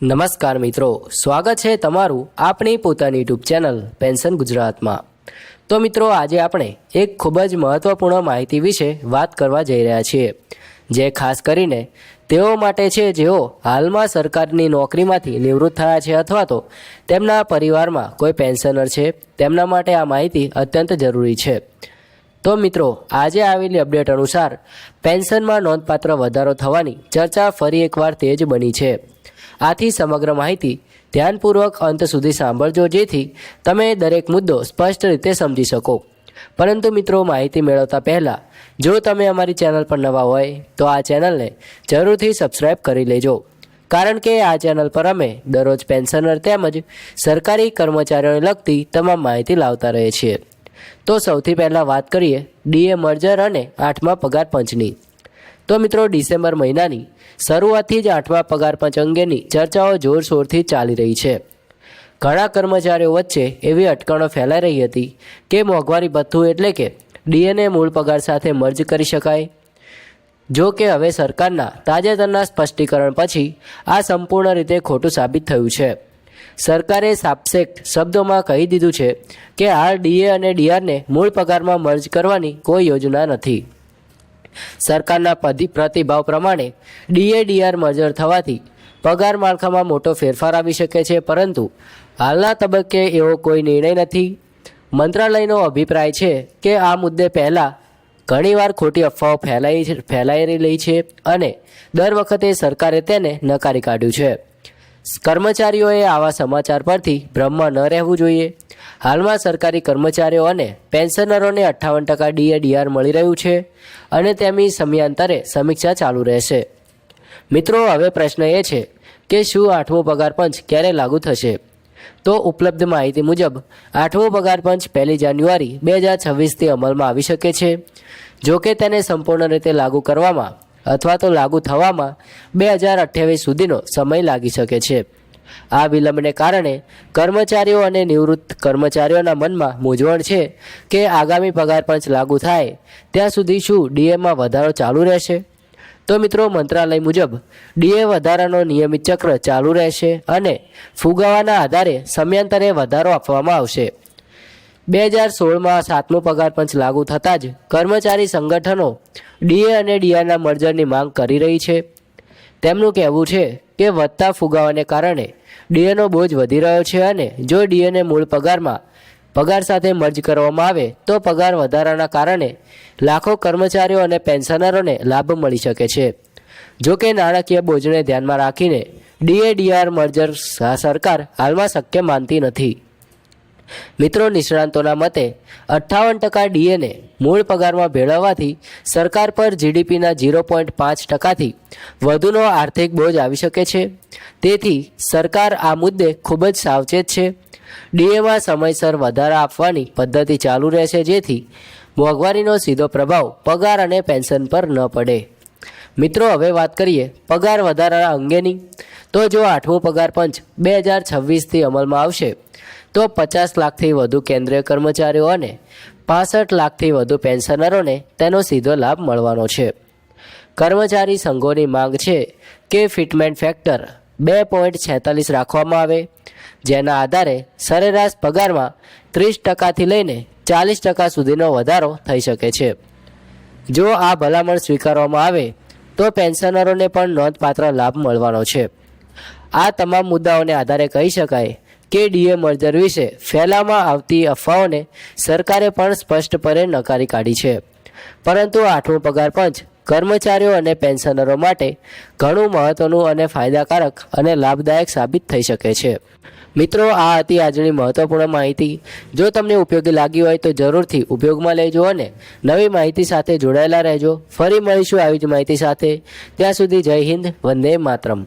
નમસ્કાર મિત્રો, સ્વાગત છે તમારું આપણી પોતાની યુટ્યુબ ચેનલ પેન્શન ગુજરાતમાં। તો મિત્રો, આજે આપણે એક ખૂબ જ મહત્વપૂર્ણ માહિતી વિશે વાત કરવા જઈ રહ્યા છીએ, જે ખાસ કરીને તેઓ માટે છે જેઓ હાલમાં સરકારની નોકરીમાંથી નિવૃત્ત થયા છે અથવા તો તેમના પરિવારમાં કોઈ પેન્શનર છે, તેમના માટે આ માહિતી અત્યંત જરૂરી છે। તો મિત્રો, આજે આવેલી અપડેટ અનુસાર પેન્શનમાં નોંધપાત્ર વધારો થવાની ચર્ચા ફરી એકવાર તેજ બની છે। આથી સમગ્ર માહિતી ધ્યાનપૂર્વક અંત સુધી સાંભળજો, જેથી તમે દરેક મુદ્દો સ્પષ્ટ રીતે સમજી શકો। પરંતુ મિત્રો, માહિતી મેળવતા પહેલાં જો તમે અમારી ચેનલ પર નવા હોય તો આ ચેનલને જરૂરથી સબસ્ક્રાઈબ કરી લેજો, કારણ કે આ ચેનલ પર અમે દરરોજ પેન્શનર તેમજ સરકારી કર્મચારીઓને લગતી તમામ માહિતી લાવતા રહીએ છીએ। તો સૌથી પહેલાં વાત કરીએ ડીએ મર્જર અને 8મા પગાર પંચની। તો મિત્રો, ડિસેમ્બર મહિનાની શરૂઆતથી જ 8મા પગાર પંચ અંગેની ચર્ચાઓ જોરશોરથી ચાલી રહી છે। ઘણા કર્મચારીઓ વચ્ચે એવી અટકણો ફેલાઈ રહી હતી કે મોંઘવારી ભથ્થું એટલે કે ડીએને મૂળ પગાર સાથે મર્જ કરી શકાય। જો કે હવે સરકારના તાજેતરના સ્પષ્ટીકરણ પછી આ સંપૂર્ણ રીતે ખોટું સાબિત થયું છે। સરકારે સાપેક્ષ શબ્દોમાં કહી દીધું છે કે હાલ ડીએ અને ડીઆરને મૂળ પગારમાં મર્જ કરવાની કોઈ યોજના નથી। સરકારના પ્રતિભાવ પ્રમાણે ડીએ ડીઆર મર્જર થવાથી પગાર માળખામાં મોટો ફેરફાર આવી શકે છે, પરંતુ હાલના તબક્કે એવો કોઈ નિર્ણય નથી। મંત્રાલયનો અભિપ્રાય છે કે આ મુદ્દે પહેલાં ઘણીવાર ખોટી અફવાઓ ફેલાઈ રહી છે અને દર વખતે સરકારે તેને નકારી કાઢ્યું છે। કર્મચારીઓએ આવા સમાચાર પરથી ભ્રમમાં ન રહેવું જોઈએ। હાલમાં સરકારી કર્મચારીઓ અને પેન્શનરોને 58% ડીએ ડીઆર મળી રહ્યું છે અને તેમની સમયાંતરે સમીક્ષા ચાલુ રહેશે। મિત્રો, હવે પ્રશ્ન એ છે કે શું 8મો પગાર પંચ ક્યારે લાગુ થશે? તો ઉપલબ્ધ માહિતી મુજબ 8મો પગાર પંચ 1 જાન્યુઆરી 2026થી અમલમાં આવી શકે છે। જો કે તેને સંપૂર્ણ રીતે લાગુ કરવામાં અથવા તો લાગુ થવામાં 2028 સુધીનો સમય લાગી શકે છે। આ વિલંબને કારણે કર્મચારીઓ અને નિવૃત્ત કર્મચારીઓના મનમાં મૂંઝવણ છે કે આગામી પગાર પંચ લાગુ થાય ત્યાં સુધી શું ડીએમાં વધારો ચાલુ રહેશે? તો મિત્રો, મંત્રાલય મુજબ ડીએ વધારાનો નિયમિત ચક્ર ચાલુ રહેશે અને ફુગાવાના આધારે સમયાંતરે વધારો આપવામાં આવશે। 2016માં 7મો પગાર પંચ લાગુ થતાં જ કર્મચારી સંગઠનો ડીએ અને ડીઆરના મર્જરની માંગ કરી રહી છે। તેમનું કહેવું છે કે વધતા ફુગાવાને કારણે ડીએનો બોજ વધી રહ્યો છે અને જો ડીએને મૂળ પગાર સાથે મર્જ કરવામાં આવે તો પગાર વધારાના કારણે લાખો કર્મચારીઓ અને પેન્શનરોને લાભ મળી શકે છે। જો કે નાણાકીય બોજને ધ્યાનમાં રાખીને ડીએ ડીઆર મર્જર સરકાર હાલમાં શક્ય માનતી નથી। મિત્રો, નિષ્ણાંતોના મતે 58% ડીએને મૂળ પગારમાં ભેળવવાથી સરકાર પર જીડીપીના 0.5%થી વધુનો આર્થિક બોજ આવી શકે છે। તેથી સરકાર આ મુદ્દે ખૂબ જ સાવચેત છે। ડીએમાં સમયસર વધારા આપવાની પદ્ધતિ ચાલુ રહેશે, જેથી મોંઘવારીનો સીધો પ્રભાવ પગાર અને પેન્શન પર ન પડે। મિત્રો, હવે વાત કરીએ પગાર વધારા અંગેની। તો જો 8મો પગાર પંચ 2026થી અમલમાં આવશે તો 50 લાખથી વધુ કેન્દ્રીય કર્મચારીઓ અને 65 લાખથી વધુ પેન્શનરોને તેનો સીધો લાભ મળવાનો છે। કર્મચારી સંઘોની માંગ છે કે ફિટમેન્ટ ફેક્ટર 2.46 રાખવામાં આવે, જેના આધારે સરેરાશ પગારમાં 30%થી લઈને 40% સુધીનો વધારો થઈ શકે છે। જો આ ભલામણ સ્વીકારવામાં આવે તો પેન્શનરોને પણ નોંધપાત્ર લાભ મળવાનો છે। આ તમામ મુદ્દાઓને આધારે કહી શકાય કે ડીએ મર્જર વિશે ફેલાવવામાં આવતી અફવાઓને સરકારે પણ સ્પષ્ટપણે નકારી કાઢી છે, પરંતુ 8મો પગાર પંચ કર્મચારીઓ અને પેન્શનરો માટે ઘણું મહત્વનું અને ફાયદાકારક અને લાભદાયક સાબિત થઈ શકે છે। મિત્રો, આ હતી આજની મહત્વપૂર્ણ માહિતી। જો તમને ઉપયોગી લાગી હોય તો જરૂરથી ઉપયોગમાં લેજો અને નવી માહિતી સાથે જોડાયેલા રહેજો। ફરી મળીશું આવી જ માહિતી સાથે। ત્યાં સુધી જય હિન્દ, વંદે માતરમ।